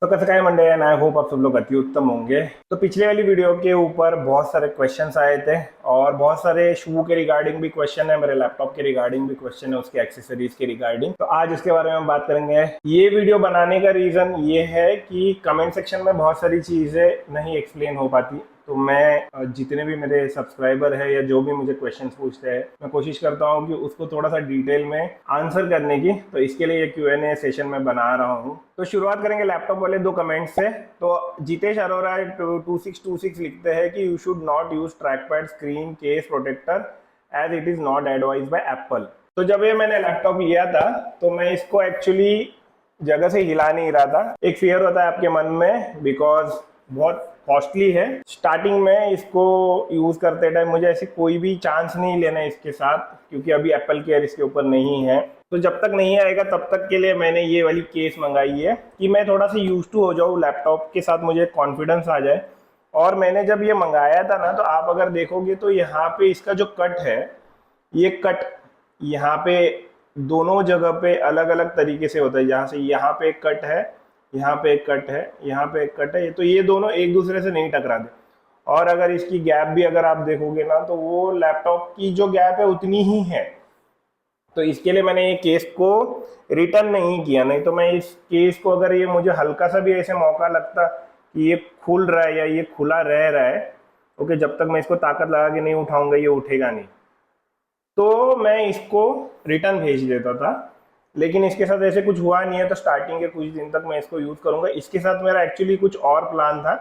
तो कैसे काय मंडे एंड आई होप आप सब लोग अति उत्तम होंगे। तो पिछले वाली वीडियो के ऊपर बहुत सारे क्वेश्चंस आए थे और बहुत सारे शू के रिगार्डिंग भी क्वेश्चन है, मेरे लैपटॉप के रिगार्डिंग भी क्वेश्चन है, उसके एक्सेसरीज के रिगार्डिंग। तो आज इसके बारे में हम बात करेंगे। ये वीडियो बनाने का रीजन ये है कि कमेंट सेक्शन में बहुत सारी चीजें नहीं एक्सप्लेन हो पाती, तो मैं जितने भी मेरे सब्सक्राइबर है या जो भी मुझे क्वेश्चंस पूछते हैं, मैं कोशिश करता हूँ कि उसको थोड़ा सा डिटेल में आंसर करने की। तो इसके लिए ये Q&A सेशन में बना रहा हूँ। तो शुरुआत करेंगे लैपटॉप वाले दो कमेंट्स से। तो जितेश अरोरा 2626 लिखते हैं कि you should not use trackpad screen case protector as it is not advise by Apple. तो जब ये मैंने लैपटॉप लिया था तो मैं इसको एक्चुअली जगह से हिला नहीं रहा था। एक फियर होता है आपके मन में, बिकॉज बहुत कॉस्टली है। स्टार्टिंग में इसको यूज करते टाइम मुझे ऐसे कोई भी चांस नहीं लेना इसके साथ, क्योंकि अभी एप्पल केयर इसके ऊपर नहीं है। तो जब तक नहीं आएगा तब तक के लिए मैंने ये वाली केस मंगाई है कि मैं थोड़ा सा यूज टू हो जाऊँ लैपटॉप के साथ, मुझे कॉन्फिडेंस आ जाए। और मैंने जब ये मंगाया था ना, तो आप अगर देखोगे तो यहाँ पे इसका जो कट है, ये कट यहाँ पे दोनों जगह पे अलग अलग तरीके से होता है। जहाँ से यहाँ पे एक कट है, यहाँ पे एक कट है, यहाँ पे एक कट है, तो ये दोनों एक दूसरे से नहीं टकराते। और अगर इसकी गैप भी अगर आप देखोगे ना, तो वो लैपटॉप की जो गैप है उतनी ही है। तो इसके लिए मैंने ये केस को रिटर्न नहीं किया। नहीं तो मैं इस केस को, अगर ये मुझे हल्का सा भी ऐसे मौका लगता कि ये खुल रहा है या ये खुला रह रहा है, ओके, जब तक मैं इसको ताकत लगा के नहीं उठाऊंगा ये उठेगा नहीं, तो मैं इसको रिटर्न भेज देता था। लेकिन इसके साथ ऐसे कुछ हुआ नहीं है, तो स्टार्टिंग के कुछ दिन तक मैं इसको यूज़ करूंगा। इसके साथ मेरा एक्चुअली कुछ और प्लान था,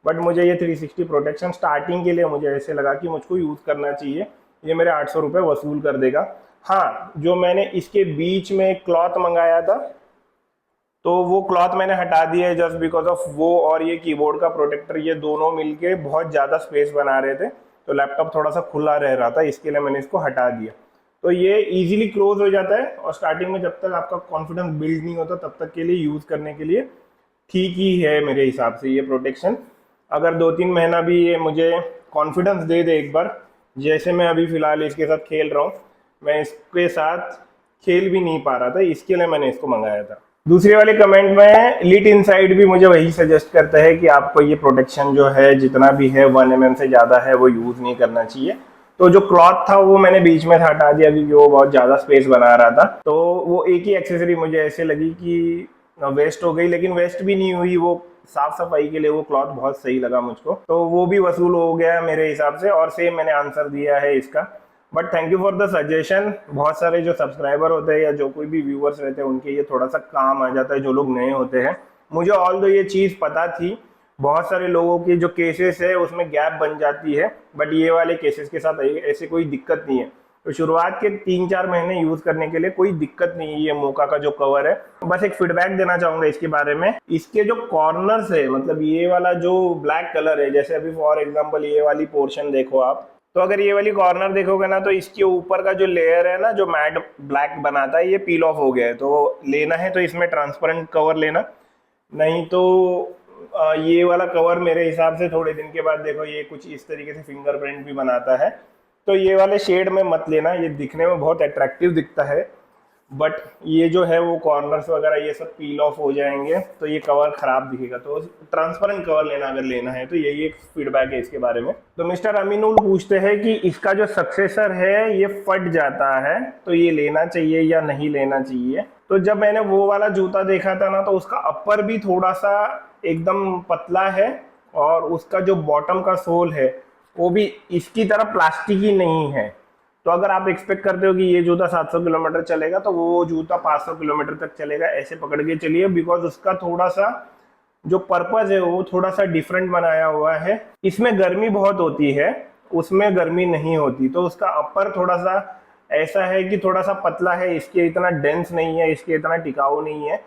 बट मुझे ये 360 प्रोटेक्शन स्टार्टिंग के लिए मुझे ऐसे लगा कि मुझको यूज़ करना चाहिए। ये मेरे 800 रुपये वसूल कर देगा। हाँ, जो मैंने इसके बीच में क्लॉथ मंगाया था, तो वो क्लॉथ मैंने हटा दिया है जस्ट बिकॉज ऑफ वो और ये कीबोर्ड का प्रोटेक्टर, ये दोनों मिलके बहुत ज़्यादा स्पेस बना रहे थे, तो लैपटॉप थोड़ा सा खुला रह रहा था, इसके लिए मैंने इसको हटा दिया। तो ये इजीली क्लोज हो जाता है और स्टार्टिंग में जब तक आपका कॉन्फिडेंस बिल्ड नहीं होता तब तक के लिए यूज़ करने के लिए ठीक ही है मेरे हिसाब से ये प्रोटेक्शन। अगर 2-3 महीना भी ये मुझे कॉन्फिडेंस दे दे एक बार, जैसे मैं अभी फ़िलहाल इसके साथ खेल रहा हूँ, मैं इसके साथ खेल भी नहीं पा रहा था, इसके लिए मैंने इसको मंगाया था। दूसरे वाले कमेंट में लिट इनसाइड भी मुझे वही सजेस्ट करता है कि आपको ये प्रोटेक्शन जो है जितना भी है 1 mm से ज़्यादा है वो यूज़ नहीं करना चाहिए। तो जो क्लॉथ था वो मैंने बीच में हटा दिया क्योंकि वो बहुत ज़्यादा स्पेस बना रहा था। तो वो एक ही एक्सेसरी मुझे ऐसे लगी कि वेस्ट हो गई, लेकिन वेस्ट भी नहीं हुई। वो साफ सफाई के लिए वो क्लॉथ बहुत सही लगा मुझको, तो वो भी वसूल हो गया मेरे हिसाब से। और सेम मैंने आंसर दिया है इसका। But thank you for the suggestion. बहुत सारे जो सब्सक्राइबर होते हैं या जो कोई भी व्यूअर्स रहते हैं उनके ये थोड़ा सा काम आ जाता है, जो लोग नए होते हैं। मुझे ऑल दो ये चीज़ पता थी, बहुत सारे लोगों की जो केसेस है उसमें गैप बन जाती है, बट ये वाले केसेस के साथ ऐसे कोई दिक्कत नहीं है। तो शुरुआत के 3-4 महीने यूज करने के लिए कोई दिक्कत नहीं है। ये मोका का जो कवर है, बस एक फीडबैक देना चाहूंगा इसके बारे में। इसके जो कॉर्नर्स है, मतलब ये वाला जो ब्लैक कलर है, जैसे अभी फॉर एग्जांपल ये वाली पोर्शन देखो आप, तो अगर ये वाली कॉर्नर देखोगे ना, तो इसके ऊपर का जो लेयर है ना, जो मैट ब्लैक बनाता है, ये पील ऑफ हो गया है। तो लेना है तो इसमें ट्रांसपेरेंट कवर लेना, नहीं तो ये वाला कवर मेरे हिसाब से थोड़े दिन के बाद देखो ये कुछ इस तरीके से फिंगरप्रिंट भी बनाता है। तो ये वाले शेड में मत लेना, ये दिखने में बहुत अट्रैक्टिव दिखता है, बट ये जो है वो कॉर्नर्स वगैरह ये सब पील ऑफ हो जाएंगे, तो ये कवर खराब दिखेगा। तो ट्रांसपेरेंट कवर लेना अगर लेना है, तो यही एक फीडबैक है इसके बारे में। तो मिस्टर अमीनुल पूछते हैं कि इसका जो सक्सेसर है ये फट जाता है, तो ये लेना चाहिए या नहीं लेना चाहिए। तो जब मैंने वो वाला जूता देखा था ना, तो उसका अपर भी थोड़ा सा एकदम पतला है और उसका जो बॉटम का सोल है वो भी इसकी तरह प्लास्टिक ही नहीं है। तो अगर आप एक्सपेक्ट करते हो कि ये जूता 700 किलोमीटर चलेगा, तो वो जूता 500 किलोमीटर तक चलेगा, ऐसे पकड़ के चलिए। बिकॉज उसका थोड़ा सा जो पर्पज है वो थोड़ा सा डिफरेंट बनाया हुआ है। इसमें गर्मी बहुत होती है, उसमें गर्मी नहीं होती। तो उसका अपर थोड़ा सा ऐसा है कि थोड़ा सा पतला है, इसके इतना डेंस नहीं है, इसके इतना टिकाऊ नहीं है।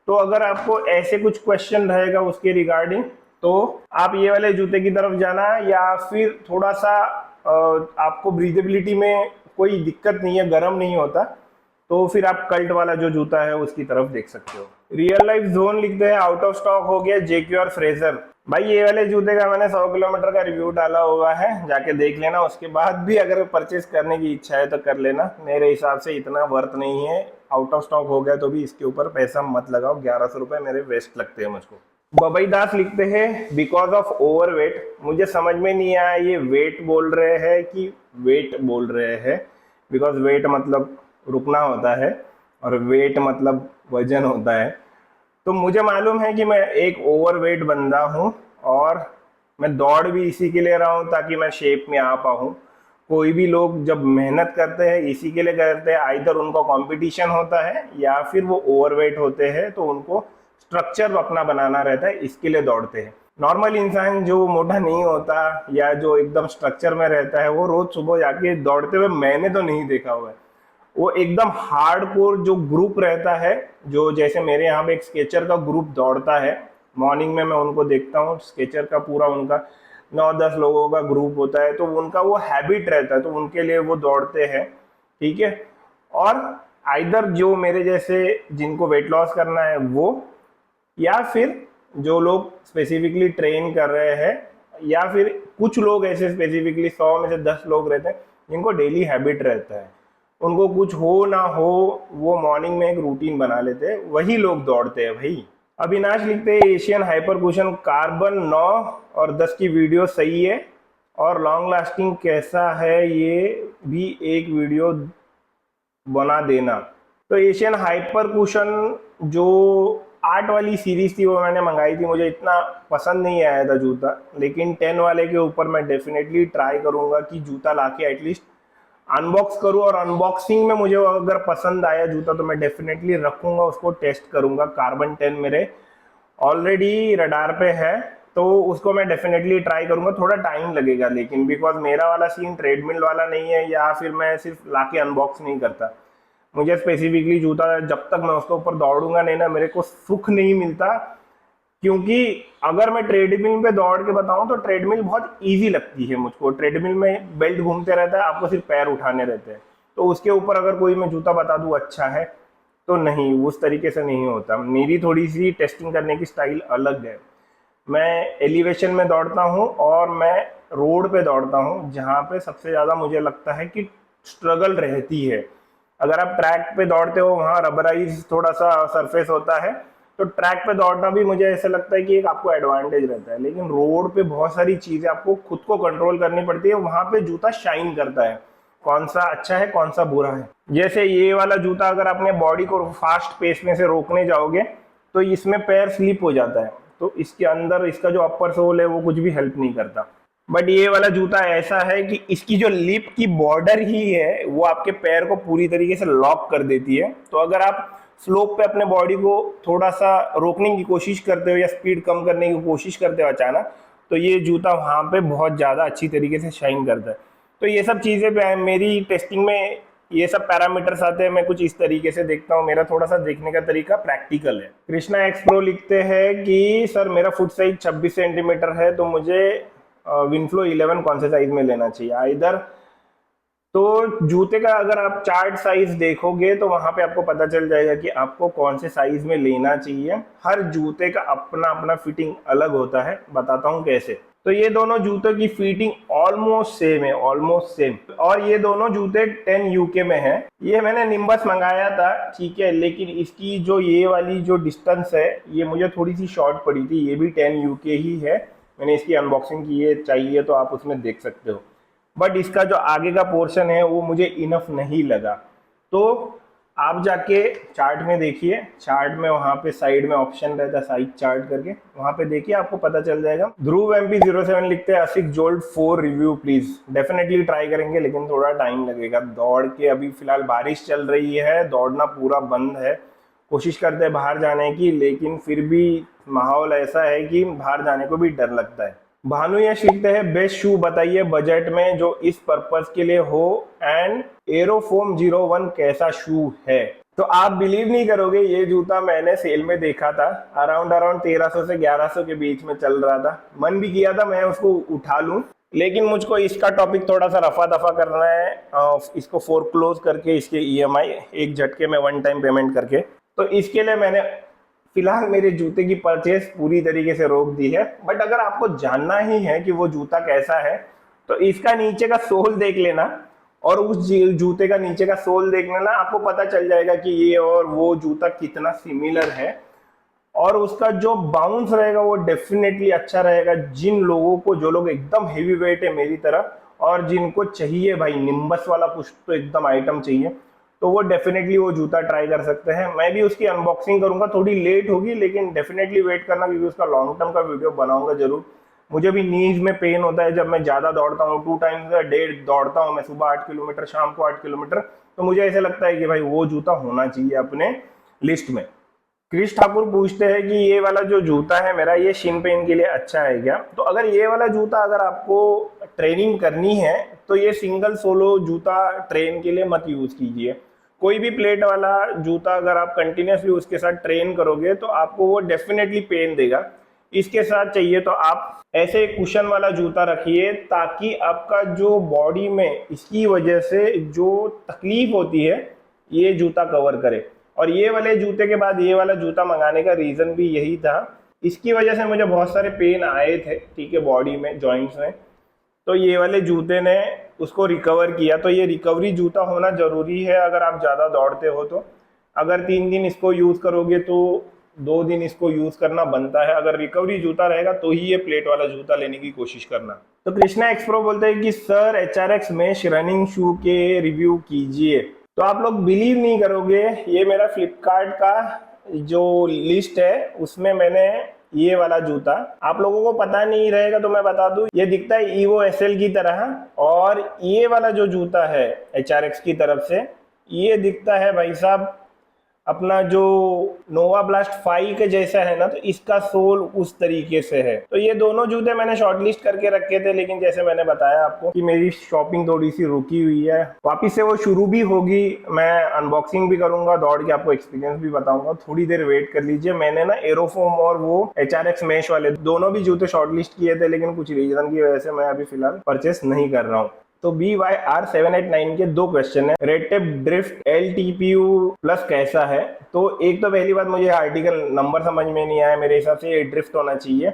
तो अगर आपको ऐसे कुछ क्वेश्चन रहेगा उसके रिगार्डिंग, तो आप ये वाले जूते की तरफ जाना, या फिर थोड़ा सा आपको ब्रीदेबिलिटी में कोई दिक्कत नहीं है, गर्म नहीं होता, तो फिर आप कल्ट वाला जो जूता है उसकी तरफ देख सकते हो। रियल लाइफ जोन लिखते हैं आउट ऑफ स्टॉक हो गया जेक्यूआर फ्रेजर। भाई ये वाले जूते का मैंने 100 किलोमीटर का रिव्यू डाला हुआ है, जाके देख लेना। उसके बाद भी अगर परचेस करने की इच्छा है तो कर लेना। मेरे हिसाब से इतना वर्थ नहीं है। आउट ऑफ स्टॉक हो गया तो भी इसके ऊपर पैसा मत लगाओ, 1100 रुपये मेरे वेस्ट लगते हैं मुझको। बबई दास लिखते हैं बिकॉज ऑफ ओवरवेट। मुझे समझ में नहीं आया ये वेट बोल रहे हैं कि वेट बोल रहे हैं। बिकॉज वेट मतलब रुकना होता है और वेट मतलब वजन होता है। तो मुझे मालूम है कि मैं एक ओवरवेट बंदा हूँ और मैं दौड़ भी इसी के लिए रहा हूँ ताकि मैं शेप में आ पाऊँ। कोई भी लोग जब मेहनत करते हैं इसी के लिए करते हैं, आइदर उनका कंपटीशन होता है या फिर वो ओवरवेट होते हैं तो उनको स्ट्रक्चर अपना बनाना रहता है, इसके लिए दौड़ते हैं। नॉर्मल इंसान जो मोटा नहीं होता या जो एकदम स्ट्रक्चर में रहता है वो रोज सुबह जाके दौड़ते हुए मैंने तो नहीं देखा हुआ है। वो एकदम हार्डकोर जो ग्रुप रहता है, जो जैसे मेरे यहाँ पे एक स्केचर का ग्रुप दौड़ता है, मॉर्निंग में मैं उनको देखता हूँ। स्केचर का पूरा उनका 9-10 लोगों का ग्रुप होता है, तो उनका वो हैबिट रहता है, तो उनके लिए वो दौड़ते हैं। ठीक है। और आइदर जो मेरे जैसे जिनको वेट लॉस करना है वो, या फिर जो लोग स्पेसिफिकली ट्रेन कर रहे हैं, या फिर कुछ लोग ऐसे स्पेसिफिकली 100 में से 10 लोग रहते हैं जिनको डेली हैबिट रहता है, उनको कुछ हो ना हो वो मॉर्निंग में एक रूटीन बना लेते हैं, वही लोग दौड़ते हैं भाई। अविनाश लिखते हैं एशियन हाइपर कुशन कार्बन 9 और 10 की वीडियो सही है और लॉन्ग लास्टिंग कैसा है ये भी एक वीडियो बना देना। तो एशियन हाइपर कुशन जो 8 वाली सीरीज थी वो मैंने मंगाई थी, मुझे इतना पसंद नहीं आया था जूता, लेकिन 10 वाले के ऊपर मैं डेफिनेटली ट्राई करूंगा कि जूता लाके एटलीस्ट अनबॉक्स करूँ, और अनबॉक्सिंग में मुझे अगर पसंद आया जूता तो मैं डेफिनेटली रखूंगा, उसको टेस्ट करूंगा। कार्बन 10 मेरे ऑलरेडी रडार पे है तो उसको मैं डेफिनेटली ट्राई करूंगा। थोड़ा टाइम लगेगा लेकिन, बिकॉज मेरा वाला सीन ट्रेडमिल वाला नहीं है या फिर मैं सिर्फ लाके अनबॉक्स नहीं करता। मुझे स्पेसिफिकली जूता जब तक मैं उसके ऊपर दौड़ूंगा नहीं ना, मेरे को सुख नहीं मिलता। क्योंकि अगर मैं ट्रेडमिल पे दौड़ के बताऊं तो ट्रेडमिल बहुत इजी लगती है मुझको। ट्रेडमिल में बेल्ट घूमते रहता है, आपको सिर्फ पैर उठाने रहते हैं, तो उसके ऊपर अगर कोई मैं जूता बता दूं अच्छा है तो नहीं, उस तरीके से नहीं होता। मेरी थोड़ी सी टेस्टिंग करने की स्टाइल अलग है। मैं एलिवेशन में दौड़ता हूँ और मैं रोड पे दौड़ता हूँ जहाँ पे सबसे ज़्यादा मुझे लगता है कि स्ट्रगल रहती है। अगर आप ट्रैक पे दौड़ते हो वहाँ रबराइज थोड़ा सा सरफेस होता है, तो ट्रैक पे दौड़ना भी मुझे ऐसा लगता है कि एक आपको एडवांटेज रहता है। लेकिन रोड पे बहुत सारी चीज़ें आपको खुद को कंट्रोल करनी पड़ती है, वहाँ पे जूता शाइन करता है कौन सा अच्छा है कौन सा बुरा है। जैसे ये वाला जूता अगर अपने बॉडी को फास्ट पेस में से रोकने जाओगे तो इसमें पैर स्लिप हो जाता है, तो इसके अंदर इसका जो अपर सोल है वो कुछ भी हेल्प नहीं करता। बट ये वाला जूता ऐसा है कि इसकी जो लिप की बॉर्डर ही है वो आपके पैर को पूरी तरीके से लॉक कर देती है। तो अगर आप स्लोप पे अपने बॉडी को थोड़ा सा रोकने की कोशिश करते हो या स्पीड कम करने की कोशिश करते हो अचानक, तो ये जूता वहाँ पे बहुत ज़्यादा अच्छी तरीके से शाइन करता है। तो ये सब चीज़ें मेरी टेस्टिंग में ये सब पैरामीटर्स आते हैं, मैं कुछ इस तरीके से देखता हूँ। मेरा थोड़ा सा देखने का तरीका प्रैक्टिकल है। कृष्णा एक्स प्रो लिखते हैं कि सर मेरा फुट साइज 26 सेंटीमीटर है, तो मुझे विनफ्लो 11 कौन से साइज में लेना चाहिए। इधर तो जूते का अगर आप चार्ट साइज देखोगे तो वहां पे आपको पता चल जाएगा कि आपको कौन से साइज में लेना चाहिए। हर जूते का अपना अपना फिटिंग अलग होता है, बताता हूँ कैसे। तो ये दोनों जूतों की फिटिंग ऑलमोस्ट सेम है, ऑलमोस्ट सेम। और ये दोनों जूते 10 यूके में है। ये मैंने निम्बस मंगाया था, ठीक है, लेकिन इसकी जो ये वाली जो डिस्टेंस है ये मुझे थोड़ी सी शॉर्ट पड़ी थी। ये भी 10 यूके ही है। मैंने इसकी अनबॉक्सिंग की है, चाहिए तो आप उसमें देख सकते हो। बट इसका जो आगे का पोर्शन है वो मुझे इनफ नहीं लगा। तो आप जाके चार्ट में देखिए, चार्ट में वहाँ पे साइड में ऑप्शन रहता है साइज चार्ट करके, वहाँ पे देखिए आपको पता चल जाएगा। ध्रुव MP07 लिखते हैं ASICS jolt 4 review please. Definitely try करेंगे लेकिन थोड़ा टाइम लगेगा। दौड़ के अभी फिलहाल बारिश चल रही है, दौड़ना पूरा बंद है। कोशिश करते हैं बाहर जाने की, लेकिन फिर भी माहौल ऐसा है कि बाहर जाने को भी डर लगता है। भानु यश लिखते हैं बेस्ट शू बताइए बजट में जो इस पर्पस के लिए हो, एंड एरोफोम 01 कैसा शू है। तो आप बिलीव नहीं करोगे, ये जूता मैंने सेल में देखा था, अराउंड 1300 से 1100 के बीच में चल रहा था। मन भी किया था मैं उसको उठा लूं, लेकिन मुझको इसका टॉपिक थोड़ा सा रफा दफा करना है, इसको फोरक्लोज करके इसके EMI एक झटके में 1 टाइम पेमेंट करके। तो इसके लिए मैंने फिलहाल मेरे जूते की परचेस पूरी तरीके से रोक दी है। बट अगर आपको जानना ही है कि वो जूता कैसा है तो इसका नीचे का सोल देख लेना, और उस जूते का नीचे का सोल देख लेना, आपको पता चल जाएगा कि ये और वो जूता कितना सिमिलर है। और उसका जो बाउंस रहेगा वो डेफिनेटली अच्छा रहेगा। जिन लोगों को, जो लोग एकदम हेवी वेट है मेरी तरह और जिनको चाहिए भाई निम्बस वाला कुछ तो एकदम आइटम चाहिए, तो वो डेफिनेटली वो जूता ट्राई कर सकते हैं। मैं भी उसकी अनबॉक्सिंग करूंगा, थोड़ी लेट होगी लेकिन डेफिनेटली वेट करना, क्योंकि उसका लॉन्ग टर्म का वीडियो बनाऊंगा जरूर। मुझे भी नीज में पेन होता है जब मैं ज़्यादा दौड़ता हूँ, 2 टाइम्स अ डे दौड़ता हूँ मैं, सुबह 8 किलोमीटर, शाम को 8 किलोमीटर। तो मुझे ऐसे लगता है कि भाई वो जूता होना चाहिए अपने लिस्ट में। क्रिश ठाकुर पूछते हैं कि ये वाला जो जूता है मेरा, ये शिन पेन के लिए अच्छा है क्या? तो अगर ये वाला जूता अगर आपको ट्रेनिंग करनी है तो ये सिंगल सोलो जूता ट्रेन के लिए मत यूज कीजिए। कोई भी प्लेट वाला जूता अगर आप कंटिन्यूसली उसके साथ ट्रेन करोगे तो आपको वो डेफिनेटली पेन देगा। इसके साथ चाहिए तो आप ऐसे कुशन वाला जूता रखिए, ताकि आपका जो बॉडी में इसकी वजह से जो तकलीफ होती है ये जूता कवर करे। और ये वाले जूते के बाद ये वाला जूता मंगाने का रीज़न भी यही था। इसकी वजह से मुझे बहुत सारे पेन आए थे, ठीक है, बॉडी में, जॉइंट्स में। तो ये वाले जूते ने उसको रिकवर किया। तो ये रिकवरी जूता होना ज़रूरी है अगर आप ज़्यादा दौड़ते हो तो। अगर 3 दिन इसको यूज़ करोगे तो 2 दिन इसको यूज़ करना बनता है। अगर रिकवरी जूता रहेगा तो ही ये प्लेट वाला जूता लेने की कोशिश करना। तो कृष्णा एक्सप्रो बोलते हैं कि sir HRX mesh running shoe के रिव्यू कीजिए। तो आप लोग बिलीव नहीं करोगे, ये मेरा फ्लिपकार्ट का जो लिस्ट है उसमें मैंने ये वाला जूता, आप लोगों को पता नहीं रहेगा तो मैं बता दूं, ये दिखता है EVO SL की तरह। और ये वाला जो जूता है HRX की तरफ से, ये दिखता है भाई साहब अपना जो नोवा ब्लास्ट 5 के जैसा है ना, तो इसका सोल उस तरीके से है। तो ये दोनों जूते मैंने शॉर्टलिस्ट करके रखे थे, लेकिन जैसे मैंने बताया आपको कि मेरी शॉपिंग थोड़ी सी रुकी हुई है, वापिस से वो शुरू भी होगी। मैं अनबॉक्सिंग भी करूंगा, दौड़ के आपको एक्सपीरियंस भी बताऊंगा, थोड़ी देर वेट कर लीजिए। मैंने ना एरोफोम और वो HRX मेश वाले दोनों भी जूते शॉर्टलिस्ट किए थे, लेकिन कुछ रीजन की वजह से मैं अभी फिलहाल परचेस नहीं कर रहा हूँ। तो BYR789 के 2 क्वेश्चन है। Red tape drift LTPU plus कैसा है? तो एक तो पहली बात, मुझे आर्टिकल नंबर समझ में नहीं आया, मेरे हिसाब से ये ड्रिफ्ट होना चाहिए।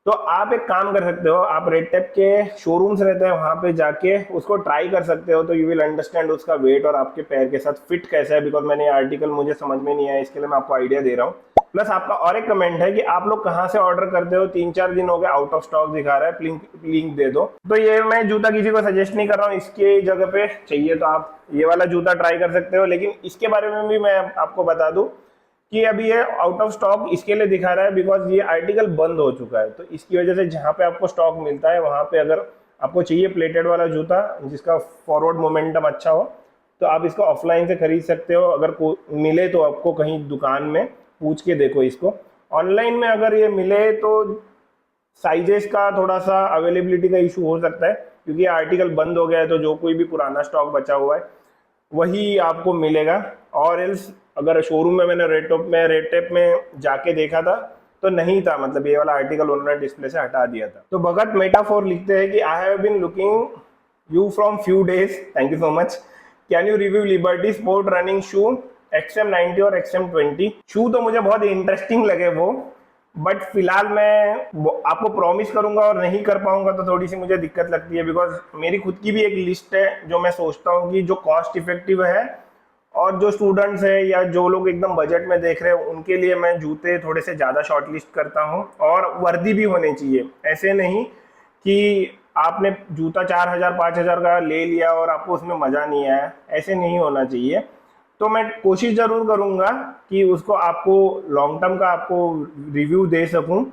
तो आप एक काम कर सकते हो, आप रेड टेप के शोरूम्स रहते हैं वहां पे जाके उसको ट्राई कर सकते हो, तो यू विल अंडरस्टैंड उसका वेट और आपके पैर के साथ फिट कैसा है। बिकॉज मैंने आर्टिकल मुझे समझ में नहीं आया, इसके लिए मैं आपको आइडिया दे रहा हूँ। प्लस आपका और एक कमेंट है कि आप लोग कहाँ से ऑर्डर करते हो, 3-4 दिन हो गए आउट ऑफ स्टॉक दिखा रहा है, लिंक दे दो। तो ये मैं जूता किसी को सजेस्ट नहीं कर रहा हूँ, इसके जगह पे चाहिए तो आप ये वाला जूता ट्राई कर सकते हो। लेकिन इसके बारे में भी मैं आपको बता दूं कि अभी ये आउट ऑफ स्टॉक इसके लिए दिखा रहा है बिकॉज ये आर्टिकल बंद हो चुका है। तो इसकी वजह से जहाँ पे आपको स्टॉक मिलता है वहाँ पे अगर आपको चाहिए प्लेटेड वाला जूता जिसका फॉरवर्ड मोमेंटम अच्छा हो, तो आप इसको ऑफलाइन से खरीद सकते हो। अगर मिले तो आपको कहीं दुकान में पूछ के देखो इसको। ऑनलाइन में अगर ये मिले तो साइजेस का थोड़ा सा अवेलेबिलिटी का इशू हो सकता है, क्योंकि आर्टिकल बंद हो गया है। तो जो कोई भी पुराना स्टॉक बचा हुआ है वही आपको मिलेगा। और एल्स अगर शोरूम में मैंने रेड टेप में जाके देखा था तो नहीं था, मतलब ये वाला आर्टिकल उन्होंने डिस्प्ले से हटा दिया था। तो भगत मेटाफोर लिखते हैं कि I have been looking you from few days, thank you so much, can you review Liberty sport running shoe XM90 और XM20? शू तो मुझे बहुत इंटरेस्टिंग लगे वो, बट फिलहाल मैं आपको प्रॉमिस करूंगा और नहीं कर पाऊंगा तो थोड़ी सी मुझे दिक्कत लगती है। बिकॉज मेरी खुद की भी एक लिस्ट है जो मैं सोचता हूँ कि जो कॉस्ट इफेक्टिव है और जो स्टूडेंट्स है या जो लोग एकदम बजट में देख रहे हैं उनके लिए मैं जूते थोड़े से ज़्यादा शॉर्ट लिस्ट करता हूँ। और वर्दी भी होने चाहिए, ऐसे नहीं कि आपने जूता 4,000-5,000 का ले लिया और आपको उसमें मज़ा नहीं आया, ऐसे नहीं होना चाहिए। तो मैं कोशिश ज़रूर करूँगा कि उसको आपको लॉन्ग टर्म का आपको रिव्यू दे सकूँ।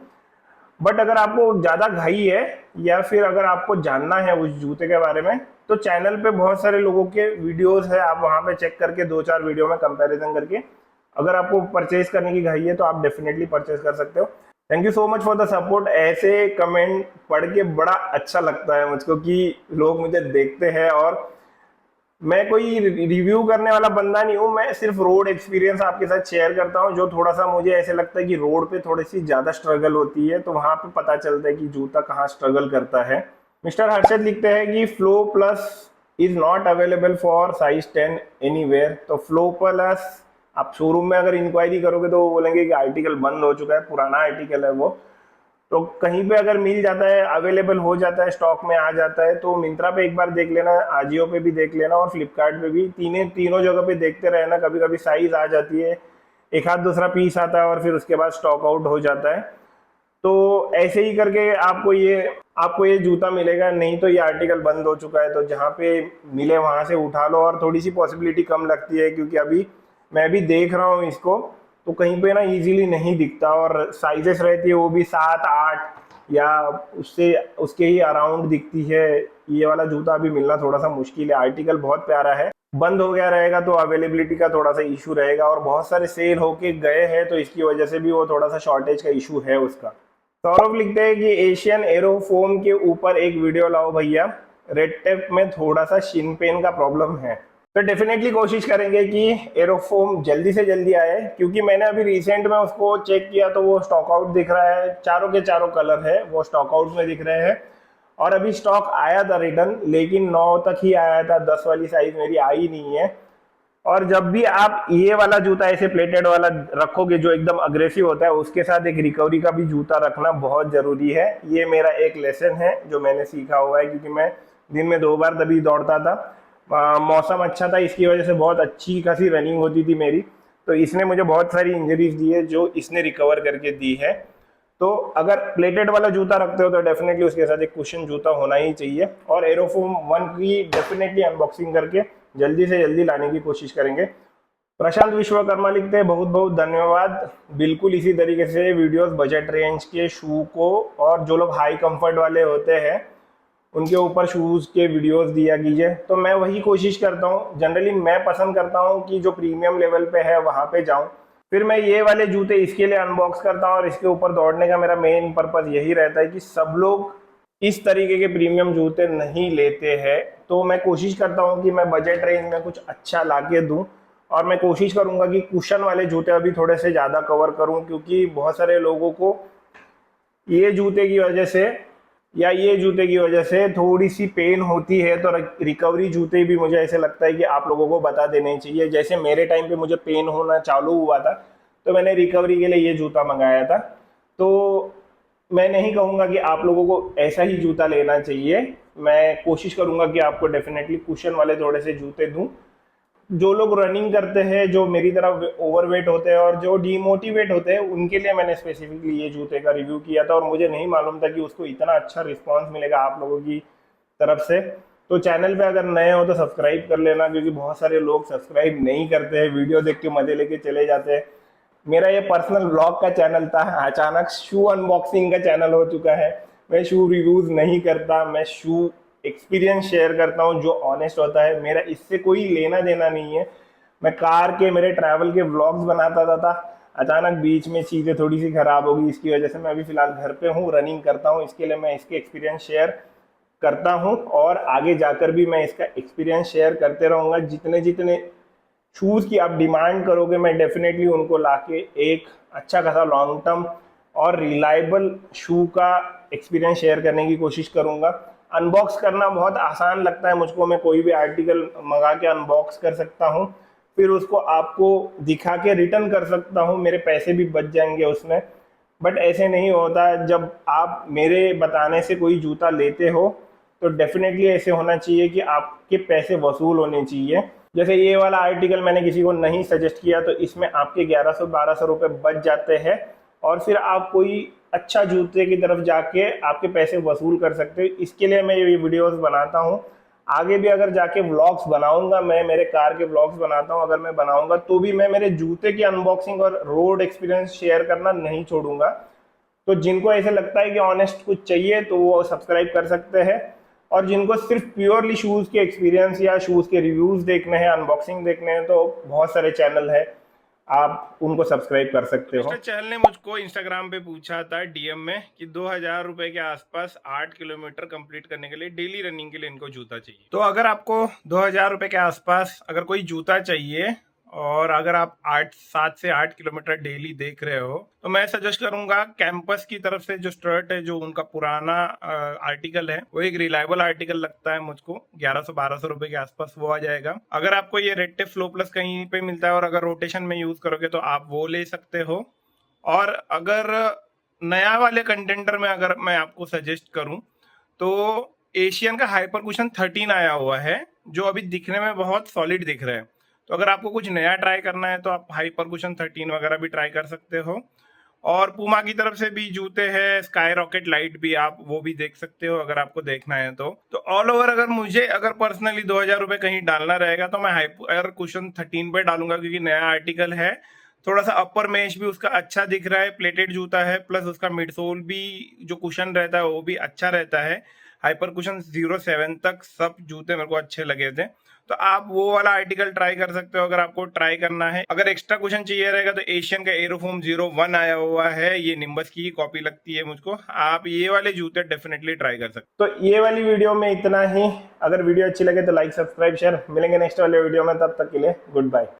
बट अगर आपको ज़्यादा घाई है या फिर अगर आपको जानना है उस जूते के बारे में, तो चैनल पे बहुत सारे लोगों के वीडियोस है, आप वहाँ पे चेक करके 2-4 वीडियो में कंपैरिजन करके अगर आपको परचेज करने की घाई है तो आप डेफिनेटली परचेज कर सकते हो। Thank you so much for the support. ऐसे कमेंट पढ़ के बड़ा अच्छा लगता है मुझको कि लोग मुझे देखते हैं। और मैं कोई रिव्यू करने वाला बंदा नहीं हूँ, मैं सिर्फ रोड एक्सपीरियंस आपके साथ शेयर करता हूँ। जो थोड़ा सा मुझे ऐसे लगता है कि रोड पे थोड़ी सी ज़्यादा स्ट्रगल होती है, तो वहाँ पे पता चलता है कि जूता कहाँ स्ट्रगल करता है। मिस्टर हर्षद लिखते हैं कि flow plus is not available for size 10 anywhere. तो फ्लो प्लस आप शोरूम में अगर इंक्वायरी करोगे तो वो बोलेंगे कि आर्टिकल बंद हो चुका है, पुराना आर्टिकल है वो। तो कहीं पे अगर मिल जाता है, अवेलेबल हो जाता है, स्टॉक में आ जाता है, तो मिंत्रा पे एक बार देख लेना, आजियो पे भी देख लेना और फ्लिपकार्ट पे भी, तीनों जगह पे देखते रहना। कभी कभी साइज आ जाती है एक आध दूसरा पीस आता है और फिर उसके बाद स्टॉक आउट हो जाता है। तो ऐसे ही करके आपको ये जूता मिलेगा, नहीं तो ये आर्टिकल बंद हो चुका है। तो जहाँ पे मिले वहाँ से उठा लो, और थोड़ी सी पॉसिबिलिटी कम लगती है क्योंकि अभी मैं भी देख रहा हूँ इसको, तो कहीं पे ना इजीली नहीं दिखता, और साइजेस रहती है वो भी 7 8 या उससे उसके ही अराउंड दिखती है। ये वाला जूता अभी मिलना थोड़ा सा मुश्किल है। आर्टिकल बहुत प्यारा है, बंद हो गया रहेगा तो अवेलेबिलिटी का थोड़ा सा इशू रहेगा, और बहुत सारे सेल होके गए हैं तो इसकी वजह से भी वो थोड़ा सा शॉर्टेज का इशू है उसका। सौरभ लिखते हैं कि एशियन एरोफोम के ऊपर एक वीडियो लाओ भैया, रेड टेप में थोड़ा सा शिन पेन का प्रॉब्लम है। तो डेफिनेटली कोशिश करेंगे कि एरोफोम जल्दी से जल्दी आए, क्योंकि मैंने अभी रिसेंट में उसको चेक किया तो वो स्टॉक आउट दिख रहा है, चारों के चारों कलर है वो स्टॉक आउट में दिख रहे हैं। और अभी स्टॉक आया था रिटर्न, लेकिन 9 तक ही आया था, 10 वाली साइज मेरी आई नहीं है। और जब भी आप ये वाला जूता ऐसे प्लेटेड वाला रखोगे जो एकदम अग्रेसिव होता है, उसके साथ एक रिकवरी का भी जूता रखना बहुत जरूरी है। ये मेरा एक लेसन है जो मैंने सीखा हुआ है, क्योंकि मैं दिन में 2 बार तभी दौड़ता था। मौसम अच्छा था, इसकी वजह से बहुत अच्छी खासी रनिंग होती थी मेरी, तो इसने मुझे बहुत सारी इंजरीज दी है जो इसने रिकवर करके दी है। तो अगर प्लेटेड वाला जूता रखते हो तो डेफिनेटली उसके साथ एक कुशन जूता होना ही चाहिए, और एरोफोम 1 की डेफिनेटली अनबॉक्सिंग करके जल्दी से जल्दी लाने की कोशिश करेंगे। प्रशांत विश्वकर्मा लिखते हैं बहुत बहुत धन्यवाद, बिल्कुल इसी तरीके से वीडियोस बजट रेंज के शू को, और जो लोग हाई कंफर्ट वाले होते हैं उनके ऊपर शूज़ के वीडियोस दिया कीजिए। तो मैं वही कोशिश करता हूँ, जनरली मैं पसंद करता हूँ कि जो प्रीमियम लेवल पे है वहाँ पे जाऊँ। फिर मैं ये वाले जूते इसके लिए अनबॉक्स करता हूँ, और इसके ऊपर दौड़ने का मेरा मेन पर्पज़ यही रहता है कि सब लोग इस तरीके के प्रीमियम जूते नहीं लेते हैं। तो मैं कोशिश करता हूँ कि मैं बजट रेंज में कुछ अच्छा ला के दूँ, और मैं कोशिश करूँगा कि कुशन वाले जूते अभी थोड़े से ज़्यादा कवर करूँ, क्योंकि बहुत सारे लोगों को ये जूते की वजह से या ये जूते की वजह से थोड़ी सी पेन होती है। तो रिकवरी जूते भी मुझे ऐसे लगता है कि आप लोगों को बता देने चाहिए। जैसे मेरे टाइम पे मुझे पेन होना चालू हुआ था, तो मैंने रिकवरी के लिए ये जूता मंगाया था। तो मैं नहीं कहूँगा कि आप लोगों को ऐसा ही जूता लेना चाहिए, मैं कोशिश करूँगा कि आपको डेफिनेटली कुशन वाले थोड़े से जूते दूँ। जो लोग रनिंग करते हैं, जो मेरी तरह ओवरवेट होते हैं और जो डीमोटिवेट होते हैं, उनके लिए मैंने स्पेसिफिकली ये जूते का रिव्यू किया था, और मुझे नहीं मालूम था कि उसको इतना अच्छा रिस्पांस मिलेगा आप लोगों की तरफ से। तो चैनल पे अगर नए हो तो सब्सक्राइब कर लेना, क्योंकि बहुत सारे लोग सब्सक्राइब नहीं करते हैं, वीडियो देख के मजे लेके चले जाते हैं। मेरा ये पर्सनल ब्लॉग का चैनल था, अचानक शू अनबॉक्सिंग का चैनल हो चुका है। मैं शू रिव्यूज नहीं करता, मैं शू एक्सपीरियंस शेयर करता हूँ जो ऑनेस्ट होता है, मेरा इससे कोई लेना देना नहीं है। मैं कार के, मेरे ट्रैवल के व्लॉग्स बनाता था, अचानक बीच में चीज़ें थोड़ी सी खराब होगी, इसकी वजह से मैं अभी फिलहाल घर पे हूँ, रनिंग करता हूँ, इसके लिए मैं इसके एक्सपीरियंस शेयर करता हूँ, और आगे जाकर भी मैं इसका एक्सपीरियंस शेयर करते रहूँगा। जितने जितने शूज़ की आप डिमांड करोगे, मैं डेफिनेटली उनको लाके एक अच्छा खासा लॉन्ग टर्म और रिलायबल शू का एक्सपीरियंस शेयर करने की कोशिश करूँगा। अनबॉक्स करना बहुत आसान लगता है मुझको, मैं कोई भी आर्टिकल मंगा के अनबॉक्स कर सकता हूँ, फिर उसको आपको दिखा के रिटर्न कर सकता हूँ, मेरे पैसे भी बच जाएंगे उसमें। बट ऐसे नहीं होता, जब आप मेरे बताने से कोई जूता लेते हो तो डेफिनेटली ऐसे होना चाहिए कि आपके पैसे वसूल होने चाहिए। जैसे ये वाला आर्टिकल मैंने किसी को नहीं सजेस्ट किया, तो इसमें आपके 1100-1200 रुपये बच जाते हैं, और फिर आप कोई अच्छा जूते की तरफ जाके आपके पैसे वसूल कर सकते हो। इसके लिए मैं ये वीडियोस बनाता हूँ, आगे भी अगर जाके व्लॉग्स बनाऊंगा, मैं मेरे कार के व्लॉग्स बनाता हूँ, अगर मैं बनाऊंगा तो भी मैं मेरे जूते की अनबॉक्सिंग और रोड एक्सपीरियंस शेयर करना नहीं छोड़ूंगा। तो जिनको ऐसे लगता है कि ऑनेस्ट कुछ चाहिए तो वो सब्सक्राइब कर सकते हैं, और जिनको सिर्फ प्योरली शूज़ के एक्सपीरियंस या शूज़ के रिव्यूज़ देखने हैं, अनबॉक्सिंग देखने हैं, तो बहुत सारे चैनल है, आप उनको सब्सक्राइब कर सकते हो। मिस्टर चहल ने मुझको इंस्टाग्राम पे पूछा था डीएम में कि 2000 रुपए के आसपास 8 किलोमीटर कंप्लीट करने के लिए डेली रनिंग के लिए इनको जूता चाहिए। तो अगर आपको 2000 रुपए के आसपास अगर कोई जूता चाहिए, और अगर आप 7 से 8 किलोमीटर डेली देख रहे हो, तो मैं सजेस्ट करूंगा कैंपस की तरफ से जो स्टर्ट है, जो उनका पुराना आर्टिकल है, वो एक रिलायबल आर्टिकल लगता है मुझको, 1100-1200 रुपए के आसपास वो आ जाएगा। अगर आपको ये रेड टेप फ्लो प्लस कहीं पे मिलता है और अगर रोटेशन में यूज करोगे तो आप वो ले सकते हो। और अगर नया वाले कंटेंटर में अगर मैं आपको सजेस्ट करूं तो एशियन का हाइपर कुशन 13 आया हुआ है, जो अभी दिखने में बहुत सॉलिड दिख रहा है। तो अगर आपको कुछ नया ट्राई करना है तो आप हाइपर कुशन 13 वगैरह भी ट्राई कर सकते हो। और पूमा की तरफ से भी जूते हैं, स्काई रॉकेट लाइट भी, आप वो भी देख सकते हो अगर आपको देखना है तो ऑल ओवर अगर पर्सनली 2000 रुपये कहीं डालना रहेगा तो मैं हाइपर कुशन 13 पे डालूंगा, क्योंकि नया आर्टिकल है, थोड़ा सा अपर मेश भी उसका अच्छा दिख रहा है, प्लेटेड जूता है, प्लस उसका मिड सोल भी जो कुशन रहता है वो भी अच्छा रहता है। हाइपर कुशन 07 तक सब जूते मेरे को अच्छे लगे थे, तो आप वो वाला आर्टिकल ट्राई कर सकते हो अगर आपको ट्राई करना है। अगर एक्स्ट्रा कुशन चाहिए रहेगा तो एशियन का एरोफोम 01 आया हुआ है, ये निम्बस की कॉपी लगती है मुझको, आप ये वाले जूते डेफिनेटली ट्राई कर सकते हो। तो ये वाली वीडियो में इतना ही। अगर वीडियो अच्छी लगे तो लाइक, सब्सक्राइब, शेयर। मिलेंगे नेक्स्ट वाले वीडियो में, तब तक के लिए गुड बाय।